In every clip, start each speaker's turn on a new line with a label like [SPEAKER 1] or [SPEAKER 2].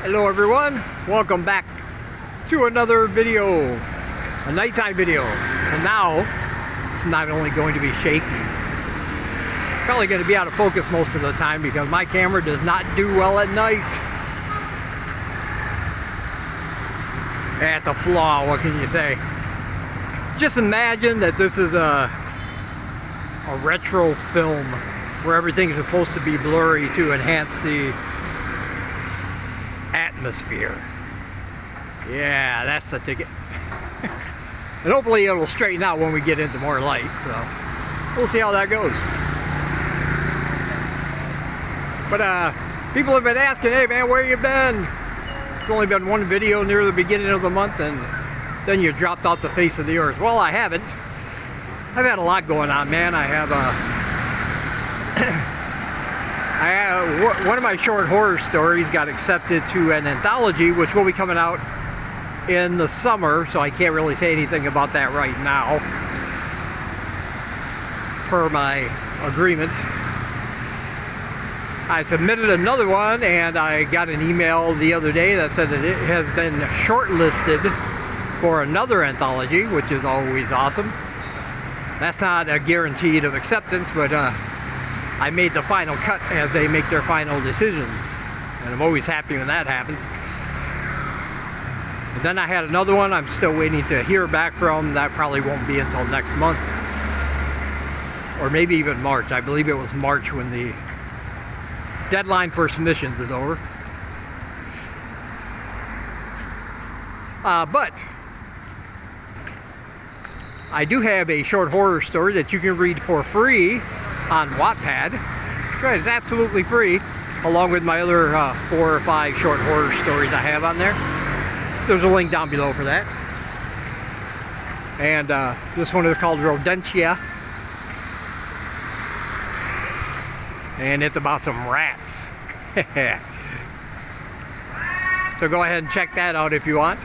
[SPEAKER 1] Hello everyone, welcome back to another video, a nighttime video. So now it's not only going to be shaky, probably going to be out of focus most of the time because my camera does not do well at night. That's a flaw, what can you say? Just imagine that this is a retro film where everything's supposed to be blurry to enhance the atmosphere. Yeah, that's the ticket. And hopefully it'll straighten out when we get into more light, so we'll see how that goes. But people have been asking, hey man, where you been? It's only been one video near the beginning of the month and then you dropped off the face of the earth. Well, I haven't. I've had a lot going on, man. I have one of my short horror stories got accepted to an anthology, which will be coming out in the summer, so I can't really say anything about that right now, per my agreement. I submitted another one, and I got an email the other day that said that it has been shortlisted for another anthology, which is always awesome. That's not a guarantee of acceptance, but I made the final cut as they make their final decisions, and I'm always happy when that happens. And then I had another one I'm still waiting to hear back from. That probably won't be until next month, or maybe even March. I believe it was March when the deadline for submissions is over. But I do have a short horror story that you can read for free on Wattpad. That's right, it's absolutely free, along with my other 4 or 5 short horror stories I have on there. There's a link down below for that. And this one is called Rodentia, and it's about some rats. So go ahead and check that out if you want.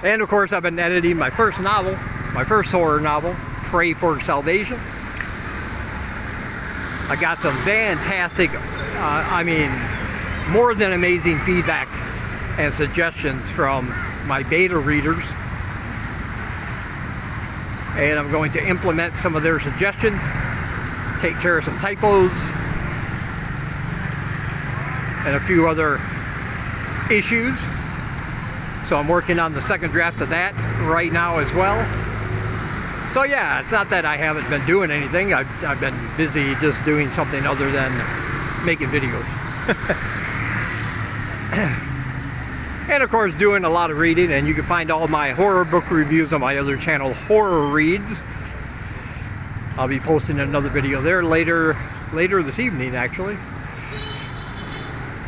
[SPEAKER 1] And of course, I've been editing my first novel, my first horror novel, Pray for Salvation. I got some fantastic, I mean, more than amazing feedback and suggestions from my beta readers. And I'm going to implement some of their suggestions, take care of some typos, and a few other issues. So I'm working on the second draft of that right now as well. So yeah, it's not that I haven't been doing anything. I've been busy just doing something other than making videos. And of course doing a lot of reading, and you can find all my horror book reviews on my other channel, Horror Reads. I'll be posting another video there later this evening actually.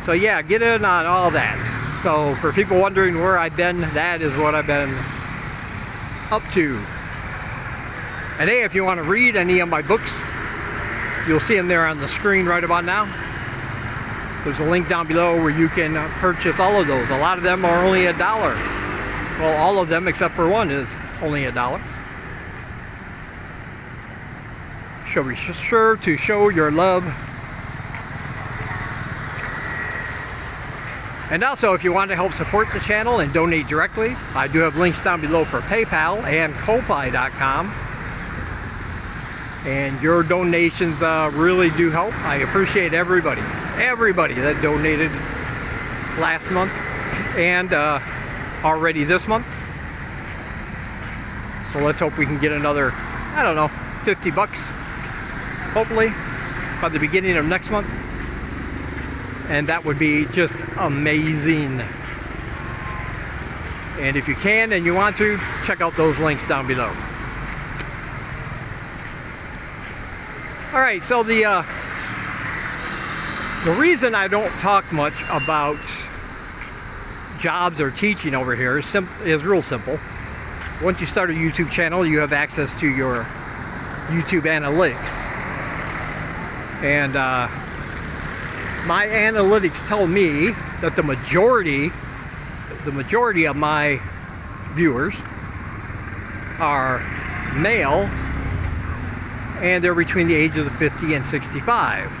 [SPEAKER 1] So yeah, get in on all that. So for people wondering where I've been, that is what I've been up to. And hey, if you want to read any of my books, you'll see them there on the screen right about now. There's a link down below where you can purchase all of those. A lot of them are only $1. Well, all of them except for one is only $1. So be sure to show your love. And also, if you want to help support the channel and donate directly, I do have links down below for PayPal and Ko-Fi.com. And your donations really do help. I appreciate everybody that donated last month and already this month. So let's hope we can get another, I don't know, 50 bucks, hopefully, by the beginning of next month. And that would be just amazing. And if you can and you want to, check out those links down below. Alright, so the reason I don't talk much about jobs or teaching over here is real simple. Once you start a YouTube channel, you have access to your YouTube analytics. And my analytics tell me that the majority of my viewers are male, and they're between the ages of 50 and 65.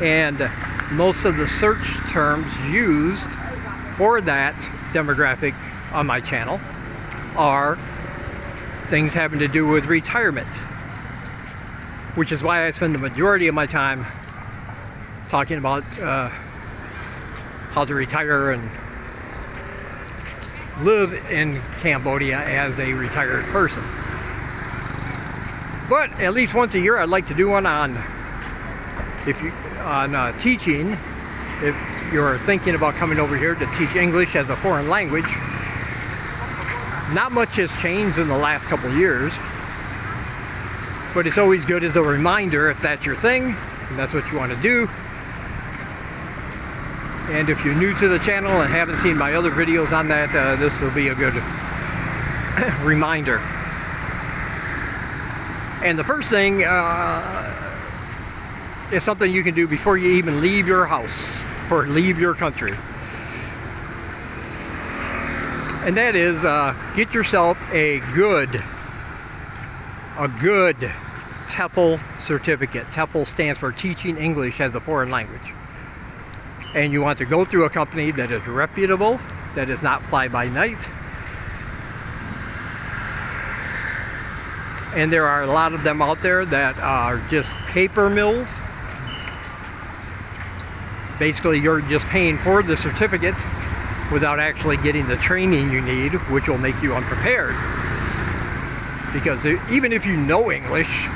[SPEAKER 1] And most of the search terms used for that demographic on my channel are things having to do with retirement, which is why I spend the majority of my time talking about how to retire and live in Cambodia as a retired person. But at least once a year I'd like to do one on teaching. If you're thinking about coming over here to teach English as a foreign language, not much has changed in the last couple of years, but it's always good as a reminder if that's your thing and that's what you want to do. And if you're new to the channel and haven't seen my other videos on that, this will be a good reminder. And the first thing is something you can do before you even leave your house or leave your country. And that is get yourself a good Tefl certificate. Tefl stands for Teaching English as a Foreign Language. And you want to go through a company that is reputable, that is not fly-by-night. And there are a lot of them out there that are just paper mills. Basically, you're just paying for the certificate without actually getting the training you need, which will make you unprepared. Because even if you know English,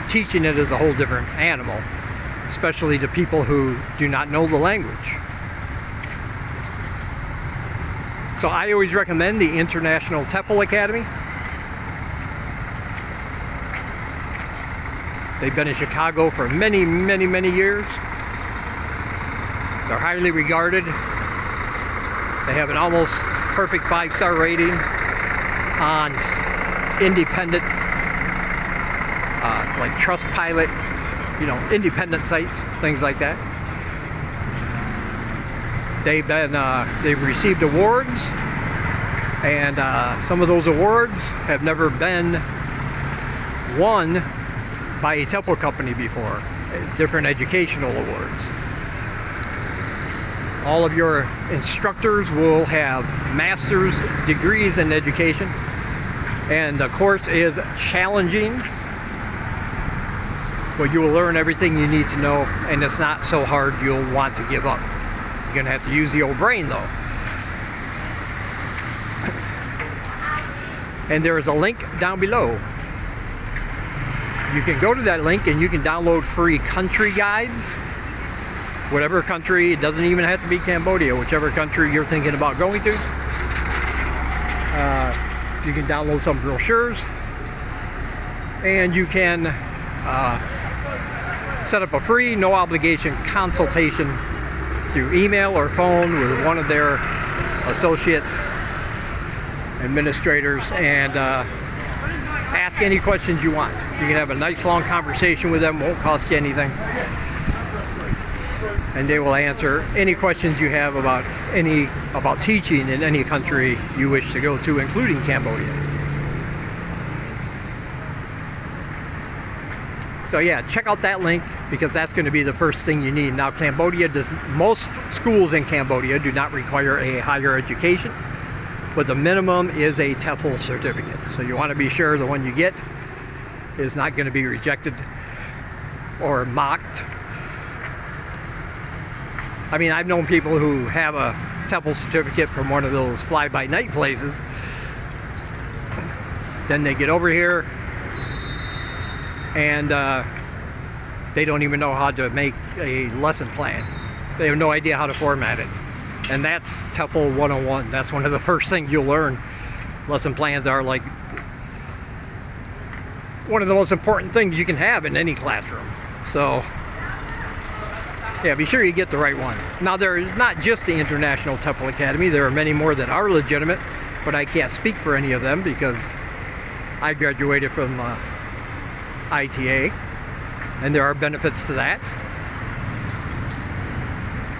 [SPEAKER 1] teaching it is a whole different animal, especially to people who do not know the language. So I always recommend the International Tefl Academy. They've been in Chicago for many years. They're highly regarded. They have an almost perfect 5-star rating on independent, like Trustpilot, you know, independent sites, things like that. They've received awards, and some of those awards have never been won by a Tefl company before. Different educational awards. All of your instructors will have master's degrees in education, and the course is challenging, but you will learn everything you need to know, and it's not so hard you'll want to give up. You're gonna have to use the old brain though. And there is a link down below. You can go to that link and you can download free country guides. Whatever country, it doesn't even have to be Cambodia, whichever country you're thinking about going to. You can download some brochures, and you can set up a free, no obligation consultation through email or phone with one of their associates, administrators, and ask any questions you want. You can have a nice long conversation with them, won't cost you anything. And they will answer any questions you have about teaching in any country you wish to go to, including Cambodia. So yeah, check out that link, because that's going to be the first thing you need. Now, most schools in Cambodia do not require a higher education, but the minimum is a Tefl certificate. So you want to be sure the one you get is not going to be rejected or mocked. I mean, I've known people who have a Tefl certificate from one of those fly-by-night places. Then they get over here and they don't even know how to make a lesson plan. They have no idea how to format it. And that's Tefl 101. That's one of the first things you'll learn. Lesson plans are like one of the most important things you can have in any classroom. So yeah, be sure you get the right one. Now, there is not just the International Tefl Academy. There are many more that are legitimate, but I can't speak for any of them because I graduated from ITA, and there are benefits to that.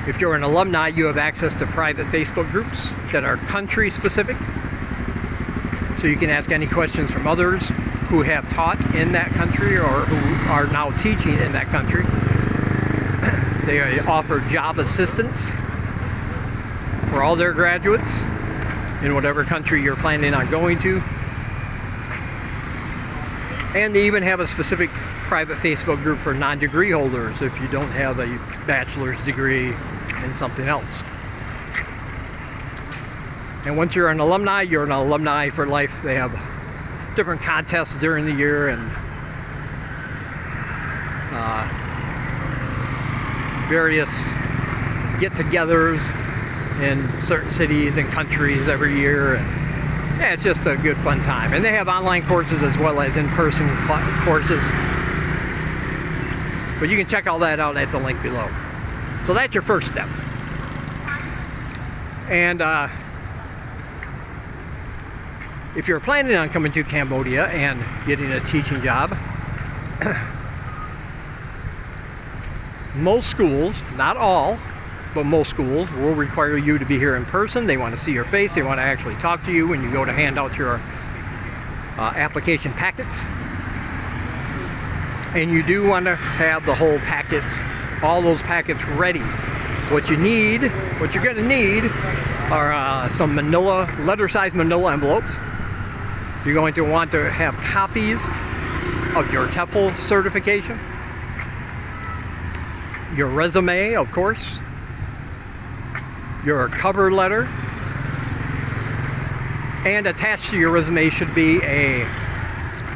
[SPEAKER 1] If you're an alumni, you have access to private Facebook groups that are country specific, so you can ask any questions from others who have taught in that country or who are now teaching in that country. They offer job assistance for all their graduates in whatever country you're planning on going to. And they even have a specific private Facebook group for non-degree holders if you don't have a bachelor's degree in something else. And once you're an alumni for life. They have different contests during the year and various get-togethers in certain cities and countries every year. And yeah, it's just a good fun time. And they have online courses as well as in-person courses. But you can check all that out at the link below. So that's your first step. And if you're planning on coming to Cambodia and getting a teaching job, most schools, not all, but most schools will require you to be here in person. They want to see your face. They want to actually talk to you when you go to hand out your application packets. And you do want to have the whole packets, all those packets ready. What you need, what you're going to need are some letter-sized manila envelopes. You're going to want to have copies of your Tefl certification, your resume, of course, your cover letter, and attached to your resume should be a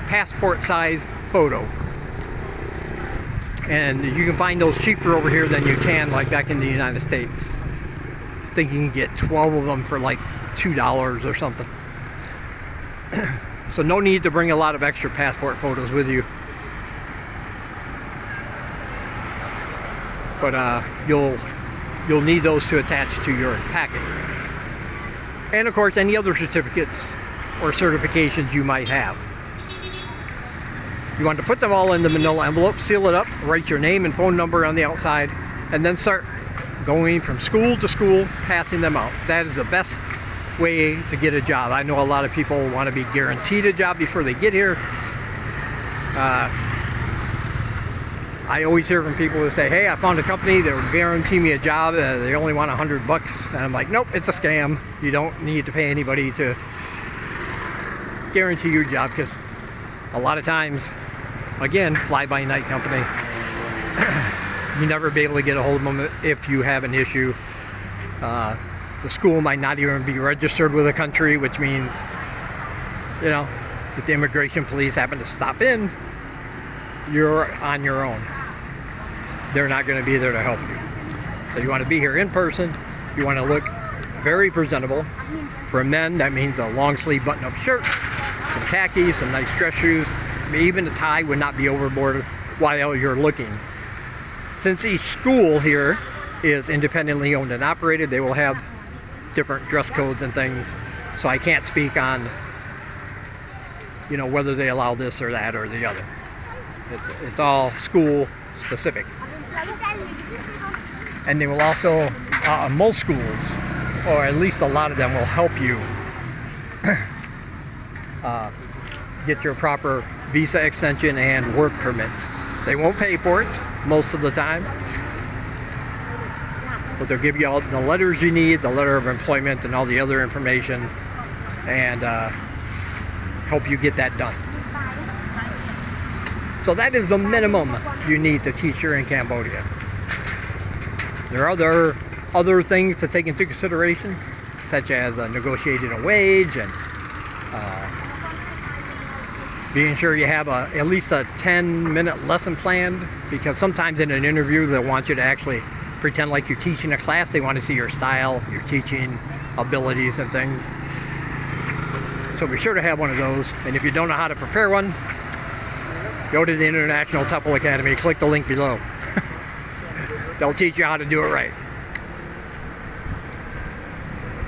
[SPEAKER 1] passport-size photo. And you can find those cheaper over here than you can like back in the United States. I think you can get 12 of them for like $2 or something. So no need to bring a lot of extra passport photos with you. But you'll need those to attach to your packet. And of course any other certificates or certifications you might have. You want to put them all in the manila envelope, seal it up, write your name and phone number on the outside, and then start going from school to school, passing them out. That is the best way to get a job. I know a lot of people want to be guaranteed a job before they get here. I always hear from people who say, hey, I found a company that will guarantee me a job. They only want $100. And I'm like, nope, it's a scam. You don't need to pay anybody to guarantee your job, because a lot of times, again, fly-by-night company, you never be able to get a hold of them if you have an issue. The school might not even be registered with a country, which means, you know, if the immigration police happen to stop in, you're on your own. They're not going to be there to help you. So you want to be here in person. You want to look very presentable. For men, that means a long sleeve button-up shirt, some khakis, some nice dress shoes. I mean, even a tie would not be overboard while you're looking. Since each school here is independently owned and operated, they will have different dress codes and things. So I can't speak on, you know, whether they allow this or that or the other. It's all school specific. And they will also, most schools, or at least a lot of them, will help you get your proper visa extension and work permit. They won't pay for it most of the time, but they'll give you all the letters you need, the letter of employment and all the other information, and help you get that done. So that is the minimum you need to teach here in Cambodia. There are other things to take into consideration, such as negotiating a wage and being sure you have at least a 10-minute lesson planned, because sometimes in an interview they'll want you to actually pretend like you're teaching a class. They want to see your style, your teaching abilities and things. So be sure to have one of those. And if you don't know how to prepare one, go to the International Tefl Academy, click the link below. They'll teach you how to do it right.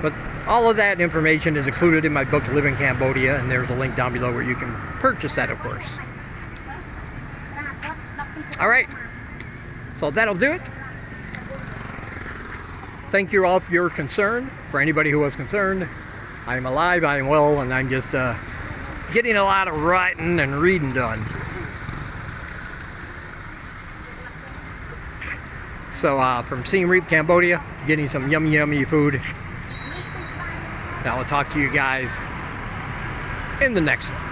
[SPEAKER 1] But all of that information is included in my book, Live in Cambodia, and there's a link down below where you can purchase that, of course. Alright, so that'll do it. Thank you all for your concern. For anybody who was concerned, I'm alive, I'm well, and I'm just getting a lot of writing and reading done. So from Siem Reap, Cambodia, getting some yummy food And I will talk to you guys in the next one.